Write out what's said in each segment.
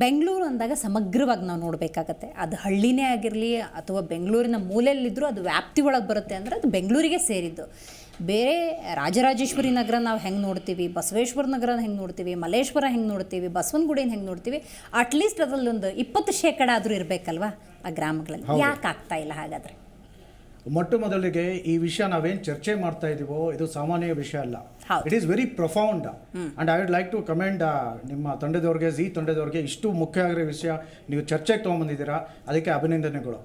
ಬೆಂಗಳೂರು ಅಂದಾಗ ಸಮಗ್ರವಾಗಿ ನಾವು ನೋಡಬೇಕಾಗತ್ತೆ. ಅದು ಹಳ್ಳಿನೇ ಆಗಿರಲಿ ಅಥವಾ ಬೆಂಗಳೂರಿನ ಮೂಲೆಯಲ್ಲಿದ್ದರೂ ಅದು ವ್ಯಾಪ್ತಿ ಒಳಗೆ ಬರುತ್ತೆ ಅಂದರೆ ಅದು ಬೆಂಗಳೂರಿಗೆ ಸೇರಿದ್ದು. ಬೇರೆ ರಾಜರಾಜೇಶ್ವರಿ ನಗರ ನಾವು ಹೆಂಗೆ ನೋಡ್ತೀವಿ, ಬಸವೇಶ್ವರ ನಗರ ಹೆಂಗೆ ನೋಡ್ತೀವಿ, ಮಲ್ಲೇಶ್ವರ ಹೆಂಗೆ ನೋಡ್ತೀವಿ, ಬಸವನಗುಡಿನ ಹೆಂಗೆ ನೋಡ್ತೀವಿ, ಅಟ್ಲೀಸ್ಟ್ ಅದರಲ್ಲೊಂದು 20% ಆದರೂ ಇರಬೇಕಲ್ವಾ ಆ ಗ್ರಾಮಗಳಲ್ಲಿ. ಯಾಕೆ ಆಗ್ತಾ ಇಲ್ಲ ಹಾಗಾದರೆ? ಮೊಟ್ಟ ಮೊದಲಿಗೆ ಈ ವಿಷಯ ನಾವೇನು ಚರ್ಚೆ ಮಾಡ್ತಾ ಇದೀವೋ ಇದು ಸಾಮಾನ್ಯ ವಿಷಯ ಅಲ್ಲ. It is very profound and I would like to commend ನಿಮ್ಮ ತಂಡದವ್ರಿಗೆ, ತಂಡದವ್ರಿಗೆ ಇಷ್ಟು ಮುಖ್ಯ ಆಗಿರೋ ವಿಷಯ ನೀವು ಚರ್ಚೆಗೆ ತೊಗೊಂಬಂದಿದ್ದೀರಾ, ಅದಕ್ಕೆ ಅಭಿನಂದನೆಗಳು.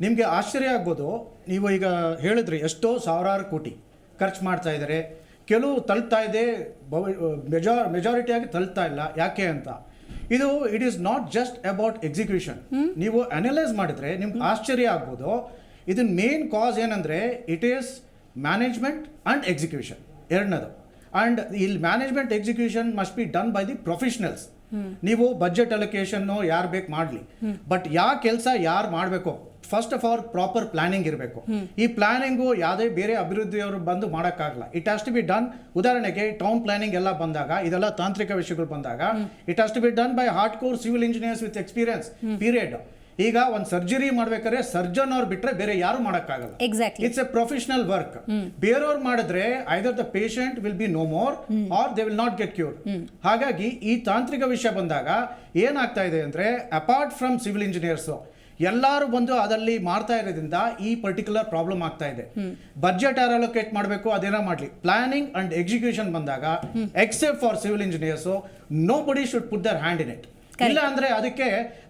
ನಿಮಗೆ ಆಶ್ಚರ್ಯ ಆಗ್ಬೋದು, ನೀವು ಈಗ ಹೇಳಿದ್ರಿ ಎಷ್ಟೋ ಸಾವಿರಾರು ಕೋಟಿ ಖರ್ಚು ಮಾಡ್ತಾ ಇದ್ದಾರೆ, ಕೆಲವು ತಲುಪ್ತಾ ಇದೆ, ಮೆಜಾರಿಟಿಯಾಗಿ ತಲುಪ್ತಾ ಇಲ್ಲ. ಯಾಕೆ ಅಂತ ಇದು it is not just about execution. ನೀವು ಅನಲೈಸ್ ಮಾಡಿದ್ರೆ ನಿಮ್ಗೆ ಆಶ್ಚರ್ಯ ಆಗ್ಬೋದು. ಇದನ್ನ ಮೇನ್ ಕಾಸ್ ಏನಂದರೆ it is management and execution ಎರಡನೇದು. ಆ್ಯಂಡ್ ಇಲ್ಲಿ management execution must be done by the professionals. ನೀವು ಬಜೆಟ್ ಅಲೋಕೇಶನ್ನು ಯಾರು ಬೇಕು ಮಾಡಲಿ, ಬಟ್ ಯಾವ ಕೆಲಸ ಯಾರು ಮಾಡಬೇಕು, first of all proper planning ಇರಬೇಕು. ಈ ಪ್ಲಾನಿಂಗು ಯಾವುದೇ ಬೇರೆ ಅಭಿವೃದ್ಧಿಯವರು ಬಂದು ಮಾಡೋಕ್ಕಾಗಲ್ಲ. It has to be done. ಉದಾಹರಣೆಗೆ ಟೌನ್ ಪ್ಲಾನಿಂಗ್ ಎಲ್ಲ ಬಂದಾಗ, ಇದೆಲ್ಲ ತಾಂತ್ರಿಕ ವಿಷಯಗಳು ಬಂದಾಗ, it has to be done by hard core civil engineers with experience period. ಈಗ ಒಂದು ಸರ್ಜರಿ ಮಾಡ್ಬೇಕಾದ್ರೆ ಸರ್ಜನ್ ಅವ್ರು ಬಿಟ್ರೆ ಬೇರೆ ಯಾರು ಮಾಡೋಕ್ಕಾಗಲ್ಲ. It's a professional work. ಬೇರೆಯವ್ರು ಮಾಡಿದ್ರೆ either the patient will be no more or they will not get cure. ಹಾಗಾಗಿ ಈ ತಾಂತ್ರಿಕ ವಿಷಯ ಬಂದಾಗ ಏನಾಗ್ತಾ ಇದೆ ಅಂದ್ರೆ, ಅಪಾರ್ಟ್ ಫ್ರಮ್ ಸಿವಿಲ್ ಇಂಜಿನಿಯರ್ಸ್ ಎಲ್ಲರೂ ಬಂದು ಅದರಲ್ಲಿ ಮಾಡ್ತಾ ಇರೋದ್ರಿಂದ ಈ ಪರ್ಟಿಕ್ಯುಲರ್ ಪ್ರಾಬ್ಲಮ್ ಆಗ್ತಾ ಇದೆ. ಬಜೆಟ್ ಯಾರು ಅಲೋಕೇಟ್ ಮಾಡಬೇಕು ಅದೇನೋ ಮಾಡಲಿ, ಪ್ಲಾನಿಂಗ್ ಅಂಡ್ ಎಕ್ಸಿಕ್ಯೂಷನ್ ಬಂದಾಗ except for civil engineers nobody should put their hand in it. ಇಲ್ಲ ಅಂದ್ರೆ ಅದಕ್ಕೆ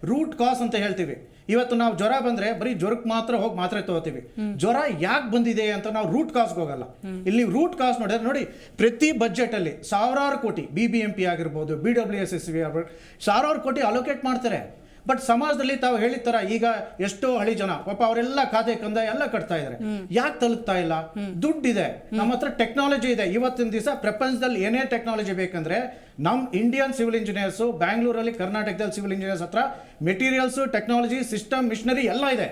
ರೂಟ್ ಕಾಸ್ ಅಂತ ಹೇಳ್ತೀವಿ. ಇವತ್ತು ನಾವು ಜ್ವರ ಬಂದ್ರೆ ಬರೀ ಜ್ವರಕ್ಕೆ ಮಾತ್ರ ಹೋಗಿ ಮಾತ್ರೆ ತಗೋತೀವಿ. ಜ್ವರ ಯಾಕೆ ಬಂದಿದೆ ಅಂತ ನಾವು ರೂಟ್ ಕಾಸ್ಗೆ ಹೋಗಲ್ಲ. ಇಲ್ಲಿ ರೂಟ್ ಕಾಸ್ ನೋಡಿದ್ರೆ ನೋಡಿ, ಪ್ರತಿ ಬಜೆಟ್ ಅಲ್ಲಿ ಸಾವಿರಾರು ಕೋಟಿ BBMP ಆಗಿರ್ಬೋದು, BWSSB ಆಗಿರ್ಬೋದು, ಸಾವಿರಾರು ಕೋಟಿ ಅಲೋಕೇಟ್ ಮಾಡ್ತಾರೆ. ಬಟ್ ಸಮಾಜದಲ್ಲಿ ತಾವು ಹೇಳಿದ ತರ ಈಗ ಎಷ್ಟೋ ಹಳ್ಳಿ ಜನ ಪಾಪ ಅವರೆಲ್ಲ ಖಾತೆ ಕಂದಾಯ ಎಲ್ಲ ಕಟ್ತಾ ಇದ್ದಾರೆ. ಯಾಕೆ ತಲುಪ್ತಾ ಇಲ್ಲ? ದುಡ್ಡಿದೆ, ನಮ್ಮ ಹತ್ರ ಟೆಕ್ನಾಲಜಿ ಇದೆ. ಇವತ್ತಿನ ದಿವಸ ಪ್ರಪಂಚದಲ್ಲಿ ಏನೇ ಟೆಕ್ನಾಲಜಿ ಬೇಕಂದ್ರೆ ನಮ್ಮ ಇಂಡಿಯನ್ ಸಿವಿಲ್ ಇಂಜಿನಿಯರ್ಸ್, ಬ್ಯಾಂಗ್ಳೂರಲ್ಲಿ ಕರ್ನಾಟಕದಲ್ಲಿ ಸಿವಿಲ್ ಇಂಜಿನಿಯರ್ಸ್ ಹತ್ರ ಮೆಟೀರಿಯಲ್ಸ್, ಟೆಕ್ನಾಲಜಿ, ಸಿಸ್ಟಮ್, ಮಿಷನರಿ ಎಲ್ಲ ಇದೆ.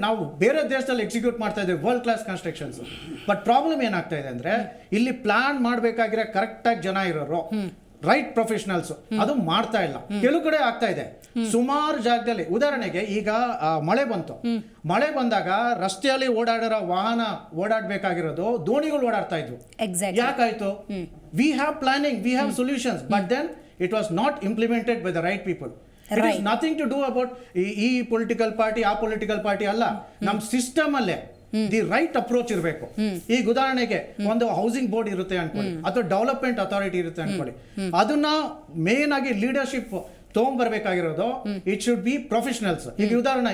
ನಾವು ಬೇರೆ ದೇಶದಲ್ಲಿ ಎಕ್ಸಿಕ್ಯೂಟ್ ಮಾಡ್ತಾ ಇದ್ದೇವೆ world class constructions. But problem ಏನಾಗ್ತಾ ಇದೆ ಅಂದ್ರೆ, ಇಲ್ಲಿ ಪ್ಲಾನ್ ಮಾಡಬೇಕಾಗಿರೋ ಕರೆಕ್ಟಾಗಿ ಜನ ಇರೋರು, ರೈಟ್ ಪ್ರೊಫೆಷನಲ್ಸ್ ಅದು ಮಾಡ್ತಾ ಇಲ್ಲ. ಕೆಲವು ಕಡೆ ಆಗ್ತಾ ಇದೆ, ಸುಮಾರು ಜಾಗದಲ್ಲಿ. ಉದಾಹರಣೆಗೆ ಈಗ ಮಳೆ ಬಂತು, ಮಳೆ ಬಂದಾಗ ರಸ್ತೆಯಲ್ಲಿ ಓಡಾಡಿರೋ ವಾಹನ ಓಡಾಡಬೇಕಾಗಿರೋದು ದೋಣಿಗಳು ಓಡಾಡ್ತಾ ಇದ್ವು. ಯಾಕಾಯ್ತು? We have planning, we have solutions, but then it was not implemented by the right people. It is nothing to do about ಈ ಪೊಲಿಟಿಕಲ್ ಪಾರ್ಟಿ ಆ ಪೊಲಿಟಿಕಲ್ ಪಾರ್ಟಿ ಅಲ್ಲ, ನಮ್ಮ ಸಿಸ್ಟಮ್ ಅಲ್ಲೇ ದಿ ರೈಟ್ ಅಪ್ರೋಚ್ ಇರಬೇಕು. ಈಗ ಉದಾಹರಣೆಗೆ ಒಂದು ಹೌಸಿಂಗ್ ಬೋರ್ಡ್ ಇರುತ್ತೆ ಅನ್ಕೊಳ್ಳಿ, ಅಥವಾ ಡೆವಲಪ್ಮೆಂಟ್ ಅಥಾರಿಟಿ ಇರುತ್ತೆ ಅನ್ಕೊಳ್ಳಿ, ಅದನ್ನ ಮೇನ್ ಆಗಿ ಲೀಡರ್ಶಿಪ್ ತಗೊಂಡ್ಬರ್ಬೇಕಾಗಿರೋದು ಇಟ್ ಶುಡ್ ಬಿ ಪ್ರೊಫೆಷನಲ್ಸ್. ಈಗ ಉದಾಹರಣೆ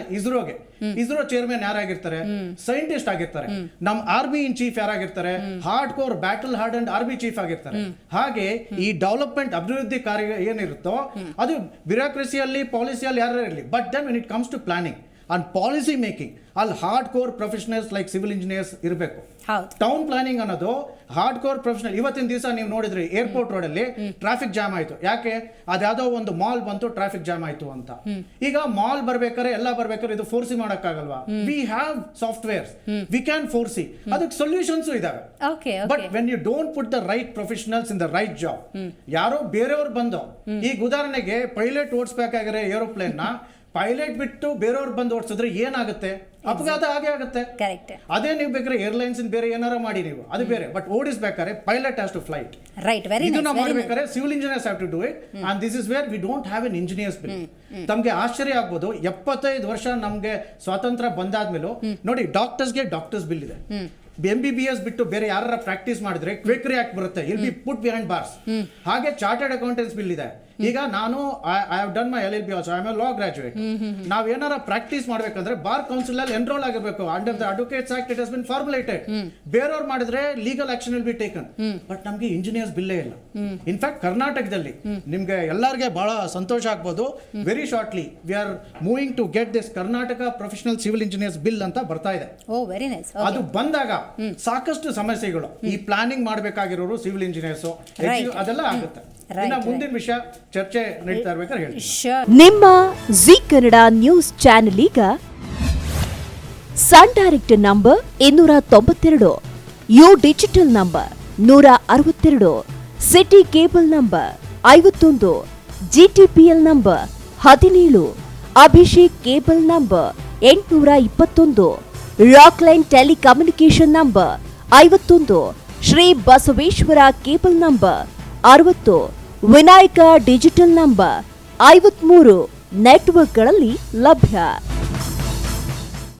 ಇಸ್ರೋ ಚೇರ್ಮನ್ ಯಾರಾಗಿರ್ತಾರೆ? ಸೈಂಟಿಸ್ಟ್ ಆಗಿರ್ತಾರೆ. ನಮ್ಮ ಆರ್ಮಿ ಇನ್ ಚೀಫ್ ಯಾರಾಗಿರ್ತಾರೆ? Hard core battle hard and army chief ಆಗಿರ್ತಾರೆ. ಹಾಗೆ ಈ ಡೆವಲಪ್ಮೆಂಟ್ ಅಭಿವೃದ್ಧಿ ಕಾರ್ಯ ಏನಿರುತ್ತೋ ಅದು ಬ್ಯೂರೋಕ್ರಸಿಯಲ್ಲಿ, ಪಾಲಿಸಿಯಲ್ಲಿ ಯಾರು ಇರಲಿ, but then when it comes to planning and policy making ಅಲ್ಲಿ hard core professionals like civil engineers ಇರಬೇಕು. ಟೌನ್ ಪ್ಲಾನಿಂಗ್ ಅನ್ನೋದು ಹಾರ್ಡ್ ಕೋರ್ ಪ್ರೊಫೆಷನಲ್. ಇವತ್ತಿನ ದಿವಸ ನೀವು ನೋಡಿದ್ರಿ ಏರ್ಪೋರ್ಟ್ ರೋಡ್ ಅಲ್ಲಿ ಟ್ರಾಫಿಕ್ ಜಾಮ್ ಆಯ್ತು. ಯಾಕೆ? ಅದ್ಯಾವುದೋ ಒಂದು ಮಾಲ್ ಬಂತು, ಟ್ರಾಫಿಕ್ ಜಾಮ್ ಆಯ್ತು ಅಂತ. ಈಗ ಮಾಲ್ ಬರ್ಬೇಕಾದ್ರೆ ಎಲ್ಲ ಬರ್ಬೇಕಾದ್ರೆ ಇದು ಫೋರ್ಸಿ ಮಾಡಕ್ಕಾಗಲ್ವಾ? We have softwares, we can foresee, ಅದಕ್ಕೆ ಸೊಲ್ಯೂಷನ್ಸ್ ಇದಾವೆ. But when you don't put the right professionals in the right job, ಯಾರೋ ಬೇರೆಯವ್ರು ಬಂದು, ಈಗ ಉದಾಹರಣೆಗೆ ಪೈಲಟ್ ಓಡಿಸ್ಬೇಕಾಗಿರೋ ಏರೋಪ್ಲೇನ್ ನ ಪೈಲಟ್ ಬಿಟ್ಟು ಬೇರೆಯವ್ರು ಬಂದು ಓಡಿಸಿದ್ರೆ ಏನಾಗುತ್ತೆ? ಅಪಘಾತ ಹಾಗೆ ಆಗುತ್ತೆ. ಅದೇ ನೀವು ಬೇಕಾದ್ರೆ ಏರ್ಲೈನ್ಸ್ ಬೇರೆ ಏನಾರ ಮಾಡಿ ನೀವು ಅದು ಬೇರೆ, ಬಟ್ ಓಡಿಸ್ಬೇಕಾದ್ರೆ ಪೈಲಟ್ ಹ್ಯಾಸ್ ಟು ಫ್ಲೈಟ್. ಇದನ್ನ ಮಾಡ್ಬೇಕಾದ್ರೆ civil engineers have to do it, and this is where we don't have an engineers bill. ತಮ್ಗೆ ಆಶ್ಚರ್ಯ ಆಗ್ಬೋದು, 75 ವರ್ಷ ನಮ್ಗೆ ಸ್ವಾತಂತ್ರ್ಯ ಬಂದಾದ್ಮೇಲೂ ನೋಡಿ ಡಾಕ್ಟರ್ಸ್ಗೆ ಡಾಕ್ಟರ್ಸ್ ಬಿಲ್ ಇದೆ. MBBS ಬಿಟ್ಟು ಬೇರೆ ಯಾರ ಪ್ರಾಕ್ಟೀಸ್ ಮಾಡಿದ್ರೆ ಕ್ವೇಕರಿ ಆಕ್ಟ್ ಬರುತ್ತೆ, will be put behind bars. ಹಾಗೆ ಚಾರ್ಟರ್ಡ್ ಅಕೌಂಟೆಂಟ್ಸ್ ಬಿಲ್ ಇದೆ. ಈಗ ನಾನು I have done my LLB also, I am a law graduate. ನಾವ್ ಏನಾರ ಪ್ರಾಕ್ಟೀಸ್ ಮಾಡ್ಬೇಕಂದ್ರೆ ಬಾರ್ ಕೌನ್ಸಿಲ್ ಅಲ್ಲಿ ಎನ್ರೋಲ್ ಆಗಿರ್ಬೇಕು. Under the advocates act it has been formulated. ಬೇರೆಯವ್ರು ಮಾಡಿದ್ರೆ legal action will be taken. But ನಮ್ಗೆ ಇಂಜಿನಿಯರ್ಸ್ ಬಿಲ್ಲೇ ಇಲ್ಲ. ಇನ್ಫ್ಯಾಕ್ಟ್ ಕರ್ನಾಟಕದಲ್ಲಿ ನಿಮ್ಗೆ ಎಲ್ಲರಿಗೆ ಬಹಳ ಸಂತೋಷ ಆಗ್ಬೋದು, very shortly we are moving to get this Karnataka professional civil engineers bill ಅಂತ ಬರ್ತಾ ಇದೆ. ಅದು ಬಂದಾಗ ಸಾಕಷ್ಟು ಸಮಸ್ಯೆಗಳು, ಈ ಪ್ಲಾನಿಂಗ್ ಮಾಡಬೇಕಾಗಿರೋರು ಸಿವಿಲ್ ಇಂಜಿನಿಯರ್ಸ್ ಅದೆಲ್ಲ ಆಗುತ್ತೆ. ಮುಂದಿನ ವಿಷಯ ಚರ್ಚೆ ನಡೀತಾ ಇರ್ಬೇಕಾದ್ರೆ ಹೇಳ್ತೀನಿ. ನಿಮ್ಮ ಜಿ ಕನ್ನಡ ನ್ಯೂಸ್ ಚಾನೆಲ್ ಈಗ Sun Direct number 292, U digital number 162, city cable number 51, GTPL number 17, Abhishek cable number 821, Rockline telecommunication number 51, Shri Basaveshwara cable number 60, Vinayaka digital number 53 ನೆಟ್ವರ್ಕ್ಗಳಲ್ಲಿ ಲಭ್ಯ.